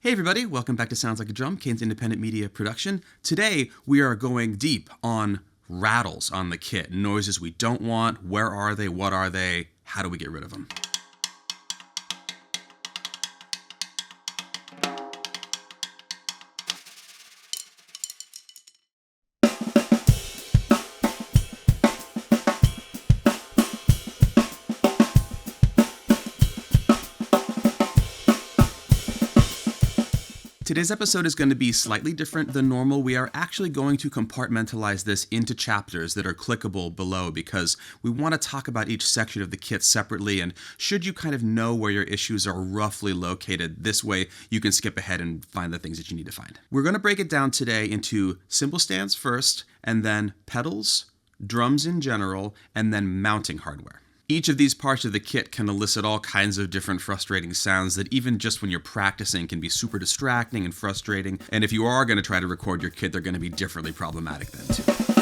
Hey everybody, welcome back to Sounds Like a Drum, Kane's independent media production. Today we are going deep on rattles on the kit. Noises we don't want, where are they, what are they, how do we get rid of them? Today's episode is going to be slightly different than normal. We are actually going to compartmentalize this into chapters that are clickable below because we want to talk about each section of the kit separately, and should you kind of know where your issues are roughly located, this way you can skip ahead and find the things that you need to find. We're going to break it down today into cymbal stands first, and then pedals, drums in general, and then mounting hardware. Each of these parts of the kit can elicit all kinds of different frustrating sounds that even just when you're practicing can be super distracting and frustrating, and if you are going to try to record your kit, they're going to be differently problematic then too.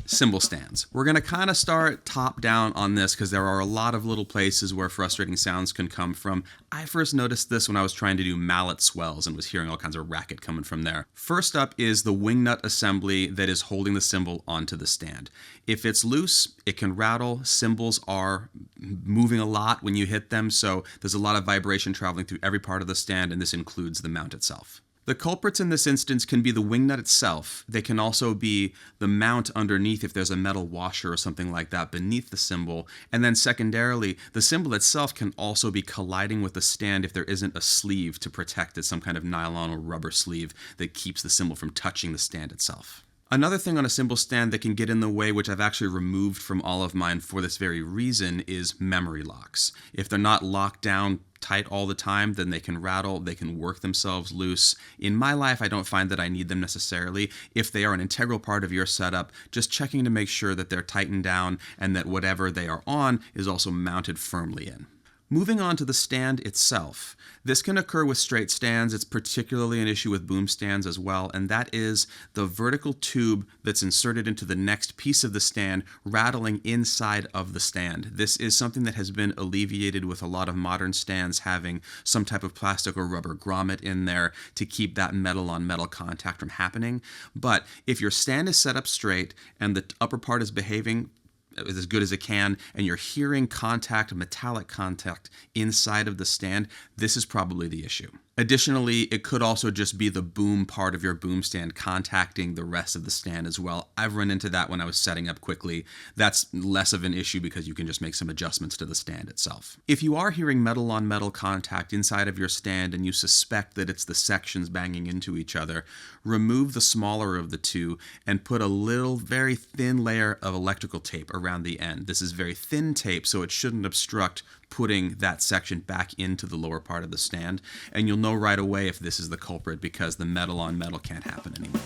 Cymbal stands. We're going to kind of start top down on this because there are a lot of little places where frustrating sounds can come from. I first noticed this when I was trying to do mallet swells and was hearing all kinds of racket coming from there. First up is the wing nut assembly that is holding the cymbal onto the stand. If it's loose, it can rattle. Cymbals are moving a lot when you hit them, so there's a lot of vibration traveling through every part of the stand, and this includes the mount itself. The culprits in this instance can be the wing nut itself. They can also be the mount underneath if there's a metal washer or something like that beneath the cymbal. And then secondarily, the cymbal itself can also be colliding with the stand if there isn't a sleeve to protect it, some kind of nylon or rubber sleeve that keeps the cymbal from touching the stand itself. Another thing on a cymbal stand that can get in the way, which I've actually removed from all of mine for this very reason, is memory locks. If they're not locked down tight all the time, then they can rattle, they can work themselves loose. In my life, I don't find that I need them necessarily. If they are an integral part of your setup, just checking to make sure that they're tightened down and that whatever they are on is also mounted firmly in. Moving on to the stand itself. This can occur with straight stands. It's particularly an issue with boom stands as well, and that is the vertical tube that's inserted into the next piece of the stand rattling inside of the stand. This is something that has been alleviated with a lot of modern stands having some type of plastic or rubber grommet in there to keep that metal on metal contact from happening. But if your stand is set up straight and the upper part is behaving as good as it can, and you're hearing contact, metallic contact inside of the stand, this is probably the issue. Additionally, it could also just be the boom part of your boom stand contacting the rest of the stand as well. I've run into that when I was setting up quickly. That's less of an issue because you can just make some adjustments to the stand itself. If you are hearing metal on metal contact inside of your stand and you suspect that it's the sections banging into each other, remove the smaller of the two and put a little very thin layer of electrical tape around the end. This is very thin tape, so it shouldn't obstruct putting that section back into the lower part of the stand, and you'll know right away if this is the culprit because the metal on metal can't happen anymore.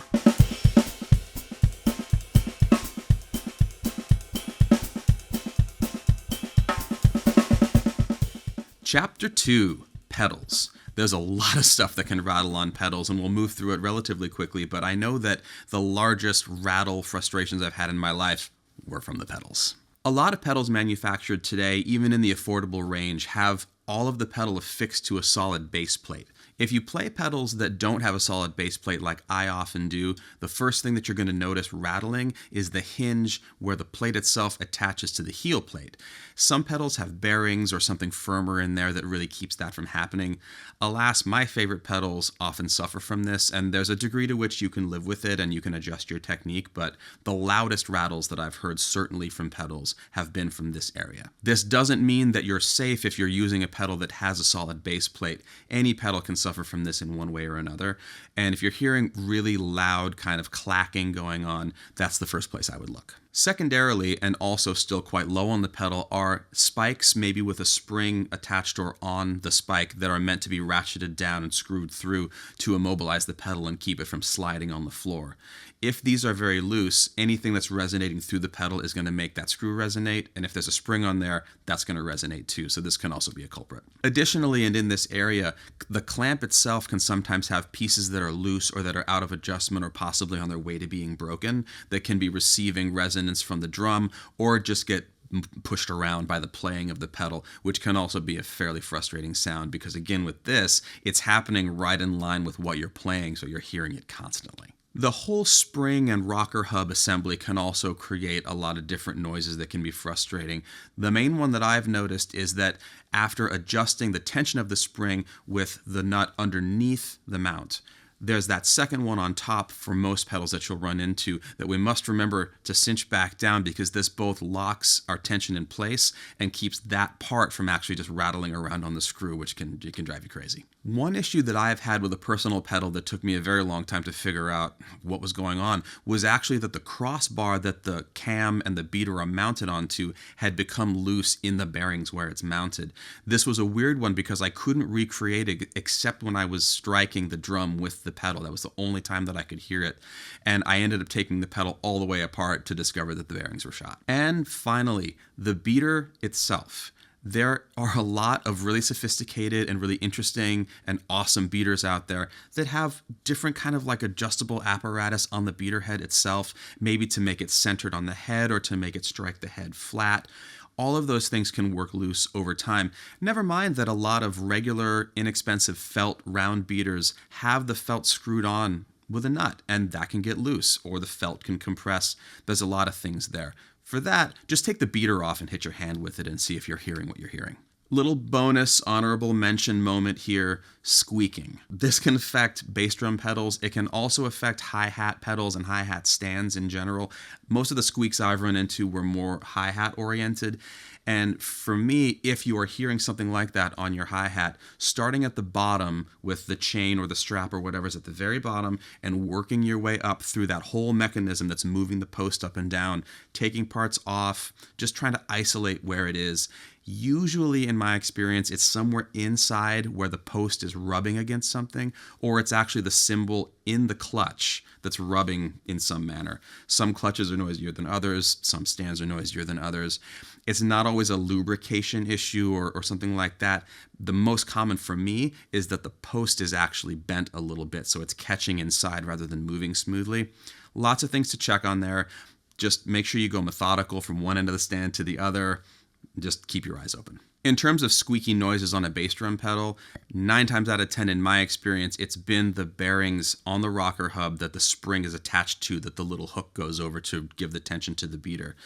Chapter 2, Pedals. There's a lot of stuff that can rattle on pedals, and we'll move through it relatively quickly, but I know that the largest rattle frustrations I've had in my life were from the pedals. A lot of pedals manufactured today, even in the affordable range, have all of the pedal affixed to a solid base plate. If you play pedals that don't have a solid base plate like I often do, the first thing that you're going to notice rattling is the hinge where the plate itself attaches to the heel plate. Some pedals have bearings or something firmer in there that really keeps that from happening. Alas, my favorite pedals often suffer from this, and there's a degree to which you can live with it and you can adjust your technique, but the loudest rattles that I've heard, certainly from pedals, have been from this area. This doesn't mean that you're safe if you're using a pedal that has a solid base plate. Any pedal can suffer from this in one way or another, and if you're hearing really loud kind of clacking going on, that's the first place I would look. Secondarily, and also still quite low on the pedal, are spikes, maybe with a spring attached or on the spike, that are meant to be ratcheted down and screwed through to immobilize the pedal and keep it from sliding on the floor. If these are very loose, anything that's resonating through the pedal is going to make that screw resonate, and if there's a spring on there, that's going to resonate too, so this can also be a culprit. Additionally, and in this area, the clamp itself can sometimes have pieces that are loose or that are out of adjustment or possibly on their way to being broken that can be receiving resonance from the drum or just get pushed around by the playing of the pedal, which can also be a fairly frustrating sound because, again, with this, it's happening right in line with what you're playing, so you're hearing it constantly. The whole spring and rocker hub assembly can also create a lot of different noises that can be frustrating. The main one that I've noticed is that after adjusting the tension of the spring with the nut underneath the mount, there's that second one on top for most pedals that you'll run into that we must remember to cinch back down because this both locks our tension in place and keeps that part from actually just rattling around on the screw, which can drive you crazy. One issue that I've had with a personal pedal that took me a very long time to figure out what was going on was actually that the crossbar that the cam and the beater are mounted onto had become loose in the bearings where it's mounted. This was a weird one because I couldn't recreate it except when I was striking the drum with the pedal. That was the only time that I could hear it. And I ended up taking the pedal all the way apart to discover that the bearings were shot. And finally, the beater itself. There are a lot of really sophisticated and really interesting and awesome beaters out there that have different kind of like adjustable apparatus on the beater head itself, maybe to make it centered on the head or to make it strike the head flat. All of those things can work loose over time. Never mind that a lot of regular, inexpensive felt round beaters have the felt screwed on with a nut, and that can get loose, or the felt can compress. There's a lot of things there. For that, just take the beater off and hit your hand with it and see if you're hearing what you're hearing. Little bonus honorable mention moment here, squeaking. This can affect bass drum pedals. It can also affect hi-hat pedals and hi-hat stands in general. Most of the squeaks I've run into were more hi-hat oriented. And for me, if you are hearing something like that on your hi-hat, starting at the bottom with the chain or the strap or whatever's at the very bottom and working your way up through that whole mechanism that's moving the post up and down, taking parts off, just trying to isolate where it is. Usually, in my experience, it's somewhere inside where the post is rubbing against something, or it's actually the cymbal in the clutch that's rubbing in some manner. Some clutches are noisier than others. Some stands are noisier than others. It's not always a lubrication issue or something like that. The most common for me is that the post is actually bent a little bit, so it's catching inside rather than moving smoothly. Lots of things to check on there. Just make sure you go methodical from one end of the stand to the other. Just keep your eyes open. In terms of squeaky noises on a bass drum pedal, 9 times out of 10 in my experience, it's been the bearings on the rocker hub that the spring is attached to, that the little hook goes over to give the tension to the beater.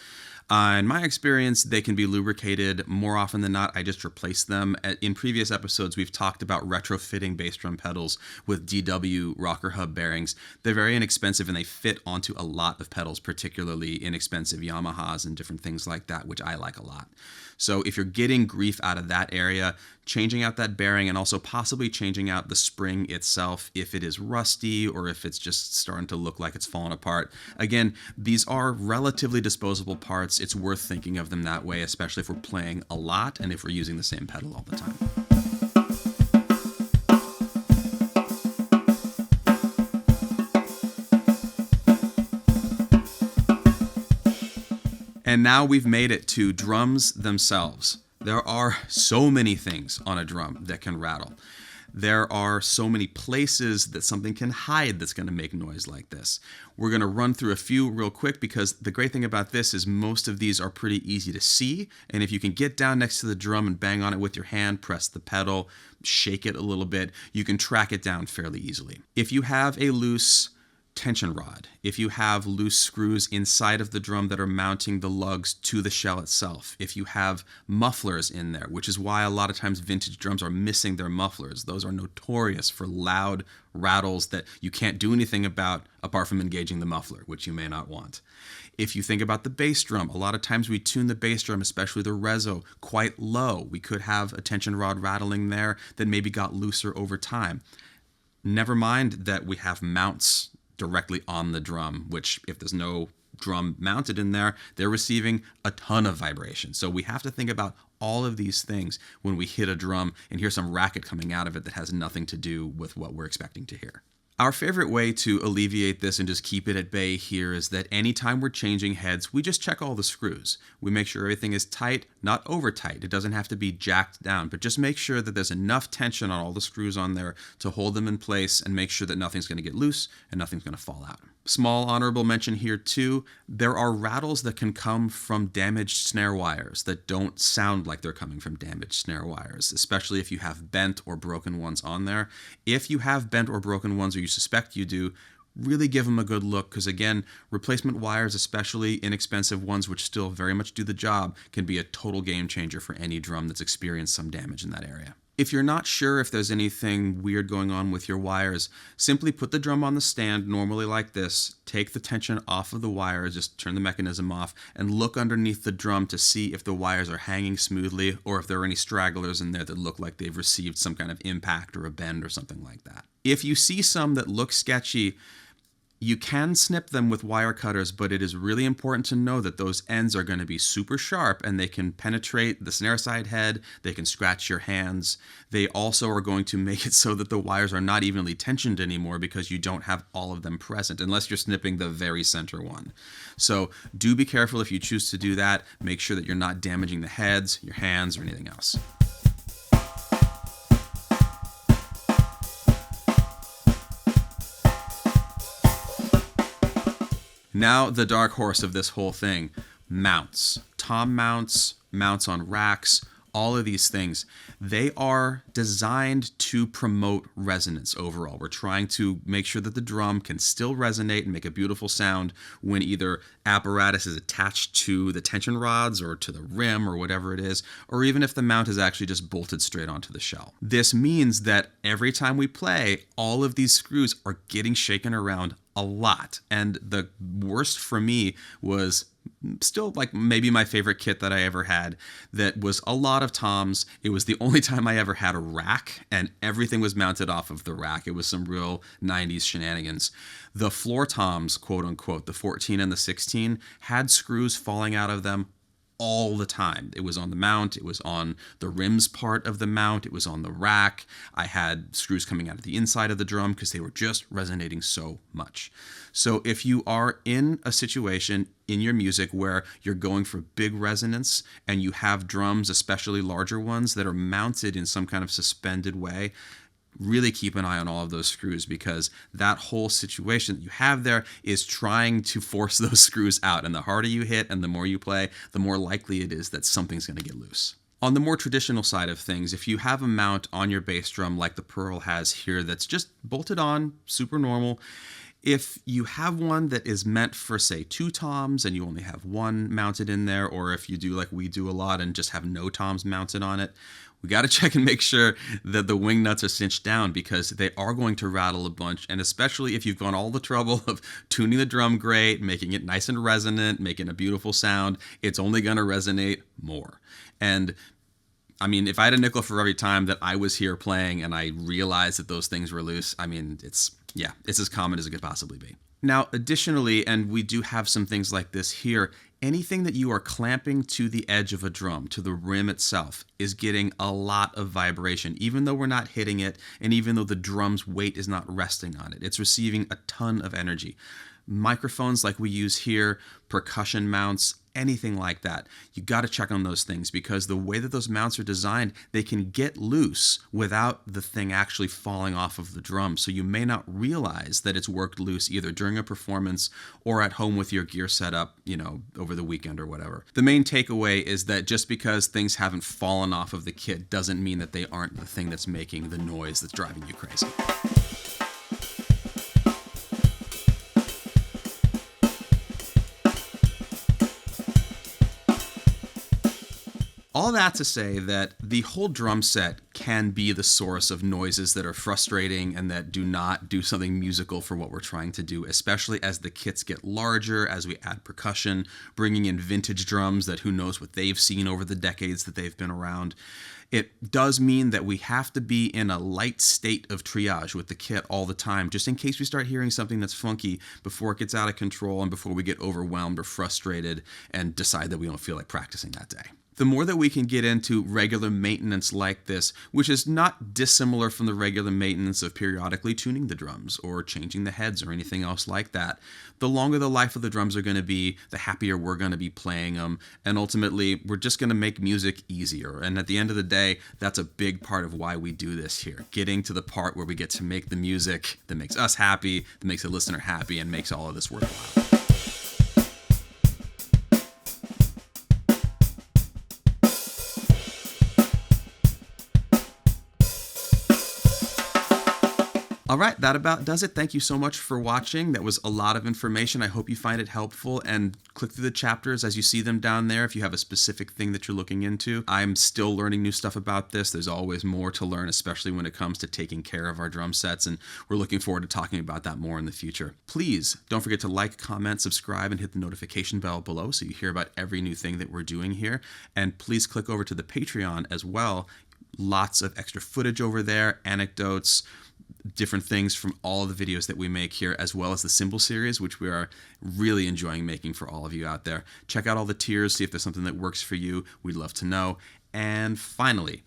In my experience, they can be lubricated. More often than not, I just replace them. In previous episodes, we've talked about retrofitting bass drum pedals with DW rocker hub bearings. They're very inexpensive and they fit onto a lot of pedals, particularly inexpensive Yamahas and different things like that, which I like a lot. So if you're getting grief out of that area, changing out that bearing and also possibly changing out the spring itself if it is rusty or if it's just starting to look like it's falling apart. Again, these are relatively disposable parts. It's worth thinking of them that way, especially if we're playing a lot and if we're using the same pedal all the time. And now we've made it to drums themselves. There are so many things on a drum that can rattle. There are so many places that something can hide that's going to make noise like this. We're going to run through a few real quick because the great thing about this is most of these are pretty easy to see. And if you can get down next to the drum and bang on it with your hand, press the pedal, shake it a little bit, you can track it down fairly easily. If you have a loose tension rod, if you have loose screws inside of the drum that are mounting the lugs to the shell itself, if you have mufflers in there, which is why a lot of times vintage drums are missing their mufflers. Those are notorious for loud rattles that you can't do anything about apart from engaging the muffler, which you may not want. If you think about the bass drum, a lot of times we tune the bass drum, especially the reso, quite low. We could have a tension rod rattling there that maybe got looser over time. Never mind that we have mounts directly on the drum, which if there's no drum mounted in there, they're receiving a ton of vibration. So we have to think about all of these things when we hit a drum and hear some racket coming out of it that has nothing to do with what we're expecting to hear. Our favorite way to alleviate this and just keep it at bay here is that anytime we're changing heads, we just check all the screws. We make sure everything is tight, not over tight. It doesn't have to be jacked down, but just make sure that there's enough tension on all the screws on there to hold them in place and make sure that nothing's going to get loose and nothing's going to fall out. Small honorable mention here too, there are rattles that can come from damaged snare wires that don't sound like they're coming from damaged snare wires, especially if you have bent or broken ones on there. If you have bent or broken ones, or you suspect you do, really give them a good look, because again, replacement wires, especially inexpensive ones which still very much do the job, can be a total game changer for any drum that's experienced some damage in that area. If you're not sure if there's anything weird going on with your wires, simply put the drum on the stand normally like this, take the tension off of the wires, just turn the mechanism off, and look underneath the drum to see if the wires are hanging smoothly or if there are any stragglers in there that look like they've received some kind of impact or a bend or something like that. If you see some that look sketchy, you can snip them with wire cutters, but it is really important to know that those ends are going to be super sharp and they can penetrate the snare side head, they can scratch your hands. They also are going to make it so that the wires are not evenly tensioned anymore because you don't have all of them present, unless you're snipping the very center one. So do be careful if you choose to do that. Make sure that you're not damaging the heads, your hands, or anything else. Now, the dark horse of this whole thing, mounts. Tom mounts, mounts on racks, all of these things, they are designed to promote resonance overall. We're trying to make sure that the drum can still resonate and make a beautiful sound when either apparatus is attached to the tension rods or to the rim or whatever it is, or even if the mount is actually just bolted straight onto the shell. This means that every time we play, all of these screws are getting shaken around a lot. And the worst for me was still like maybe my favorite kit that I ever had, that was a lot of toms. It was the only time I ever had a rack, and everything was mounted off of the rack. It was some real 90s shenanigans. The floor toms, quote unquote, the 14 and the 16, had screws falling out of them all the time. It was on the mount, it was on the rims part of the mount, it was on the rack. I had screws coming out of the inside of the drum because they were just resonating so much. So if you are in a situation in your music where you're going for big resonance and you have drums, especially larger ones, that are mounted in some kind of suspended way, really keep an eye on all of those screws, because that whole situation that you have there is trying to force those screws out. And the harder you hit and the more you play, the more likely it is that something's going to get loose. On the more traditional side of things, if you have a mount on your bass drum like the Pearl has here that's just bolted on, super normal, if you have one that is meant for, say, 2 toms and you only have one mounted in there, or if you do like we do a lot and just have no toms mounted on it, we got to check and make sure that the wing nuts are cinched down, because they are going to rattle a bunch. And especially if you've gone all the trouble of tuning the drum great, making it nice and resonant, making a beautiful sound, it's only going to resonate more. And I mean, if I had a nickel for every time that I was here playing and I realized that those things were loose, I mean, it's as common as it could possibly be. Now, additionally, and we do have some things like this here, anything that you are clamping to the edge of a drum, to the rim itself, is getting a lot of vibration, even though we're not hitting it, and even though the drum's weight is not resting on it. It's receiving a ton of energy. Microphones like we use here, percussion mounts, anything like that, you got to check on those things, because the way that those mounts are designed, they can get loose without the thing actually falling off of the drum. So you may not realize that it's worked loose either during a performance or at home with your gear set up, over the weekend or whatever. The main takeaway is that just because things haven't fallen off of the kit doesn't mean that they aren't the thing that's making the noise that's driving you crazy. All that to say that the whole drum set can be the source of noises that are frustrating and that do not do something musical for what we're trying to do, especially as the kits get larger, as we add percussion, bringing in vintage drums that who knows what they've seen over the decades that they've been around. It does mean that we have to be in a light state of triage with the kit all the time, just in case we start hearing something that's funky before it gets out of control and before we get overwhelmed or frustrated and decide that we don't feel like practicing that day. The more that we can get into regular maintenance like this, which is not dissimilar from the regular maintenance of periodically tuning the drums or changing the heads or anything else like that, the longer the life of the drums are going to be, the happier we're going to be playing them, and ultimately we're just going to make music easier. And at the end of the day, that's a big part of why we do this here, getting to the part where we get to make the music that makes us happy, that makes the listener happy, and makes all of this worthwhile. All right, that about does it. Thank you so much for watching. That was a lot of information. I hope you find it helpful, and click through the chapters as you see them down there if you have a specific thing that you're looking into. I'm still learning new stuff about this. There's always more to learn, especially when it comes to taking care of our drum sets, and we're looking forward to talking about that more in the future. Please don't forget to like, comment, subscribe, and hit the notification bell below so you hear about every new thing that we're doing here. And please click over to the Patreon as well. Lots of extra footage over there, anecdotes, different things from all of the videos that we make here, as well as the Cymbal series, which we are really enjoying making for all of you out there. Check out all the tiers, see if there's something that works for you. We'd love to know. And finally,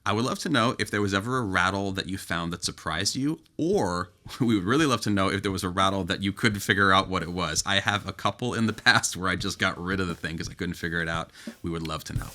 I would love to know if there was ever a rattle that you found that surprised you, or we would really love to know if there was a rattle that you couldn't figure out what it was. I have a couple in the past where I just got rid of the thing because I couldn't figure it out. We would love to know.